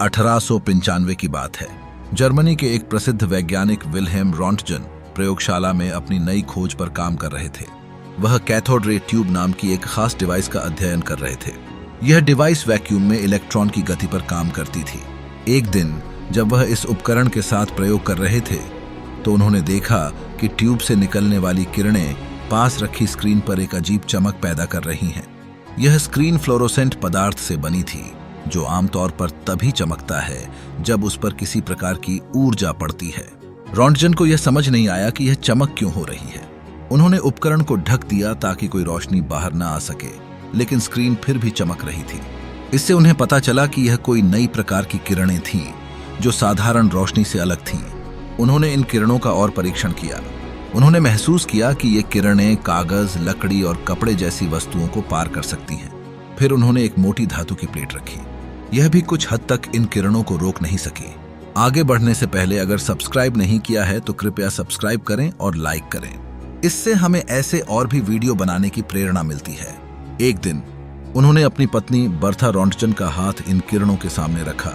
1895 की बात है। जर्मनी के एक प्रसिद्ध वैज्ञानिक विल्हेम रॉन्टजन प्रयोगशाला में अपनी नई खोज पर काम कर रहे थे। वह कैथोड रे ट्यूब नाम की एक खास डिवाइस का अध्ययन कर रहे थे। यह डिवाइस वैक्यूम में इलेक्ट्रॉन की गति पर काम करती थी। एक दिन जब वह इस उपकरण के साथ प्रयोग कर रहे थे तो उन्होंने देखा कि ट्यूब से निकलने वाली किरणें पास रखी स्क्रीन पर एक अजीब चमक पैदा कर रही हैं। यह स्क्रीन फ्लोरोसेंट पदार्थ से बनी थी जो आमतौर पर तभी चमकता है जब उस पर किसी प्रकार की ऊर्जा पड़ती है। रॉन्टजन को यह समझ नहीं आया कि यह चमक क्यों हो रही है। उन्होंने उपकरण को ढक दिया ताकि कोई रोशनी बाहर न आ सके, लेकिन स्क्रीन फिर भी चमक रही थी। इससे उन्हें पता चला कि यह कोई नई प्रकार की किरणें थीं जो साधारण रोशनी से अलग थीं। उन्होंने इन किरणों का और परीक्षण किया। उन्होंने महसूस किया कि ये किरणें कागज, लकड़ी और कपड़े जैसी वस्तुओं को पार कर सकती हैं। फिर उन्होंने एक मोटी धातु की प्लेट रखी। यह भी कुछ हद तक इन किरणों को रोक नहीं सकी। आगे बढ़ने से पहले अगर सब्सक्राइब नहीं किया है तो कृपया सब्सक्राइब करें और लाइक करें। इससे हमें ऐसे और भी वीडियो बनाने की प्रेरणा मिलती है। एक दिन उन्होंने अपनी पत्नी बर्था रॉन्टजन का हाथ इन किरणों के सामने रखा।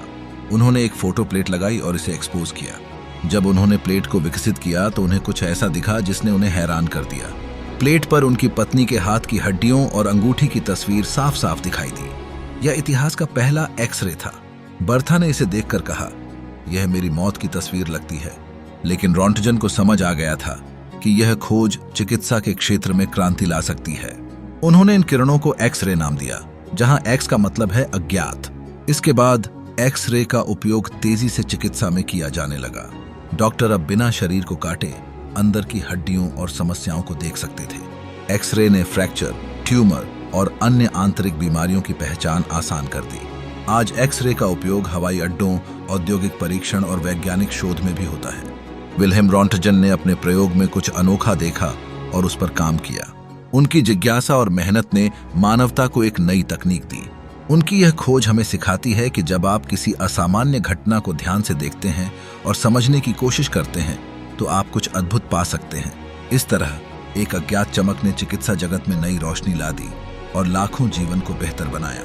उन्होंने एक फोटो प्लेट लगाई और इसे एक्सपोज किया। जब उन्होंने प्लेट को विकसित किया तो उन्हें कुछ ऐसा दिखा जिसने उन्हें हैरान कर दिया। प्लेट पर उनकी पत्नी के हाथ की हड्डियों और अंगूठी की तस्वीर साफ साफ दिखाई दी। यह इतिहास का पहला एक्सरे था। बर्था ने इसे देखकर कहा, यह मेरी मौत की तस्वीर लगती है। लेकिन रॉन्टजन को समझ आ गया था कि यह खोज चिकित्सा के क्षेत्र में क्रांति ला सकती है। उन्होंने इन किरणों को एक्सरे नाम दिया, जहां एक्स का मतलब है अज्ञात। इसके बाद एक्सरे का उपयोग तेजी से चिकित्सा में किया जाने लगा। डॉक्टर अब बिना शरीर को काटे अंदर की हड्डियों और समस्याओं को देख सकते थे। एक्सरे ने फ्रैक्चर, ट्यूमर और अन्य आंतरिक बीमारियों की पहचान आसान कर दी। आज एक्सरे का उपयोग हवाई अड्डों, औद्योगिक परीक्षण और वैज्ञानिक शोध में भी होता है। विल्हेम रॉन्टजन ने अपने प्रयोग में कुछ अनोखा देखा और उस पर काम किया। उनकी जिज्ञासा और मेहनत ने मानवता को एक नई तकनीक दी। उनकी यह खोज हमें सिखाती है कि जब आप किसी असामान्य घटना को ध्यान से देखते हैं और समझने की कोशिश करते हैं तो आप कुछ अद्भुत पा सकते हैं। इस तरह एक अज्ञात चमक ने चिकित्सा जगत में नई रोशनी ला दी और लाखों जीवन को बेहतर बनाया।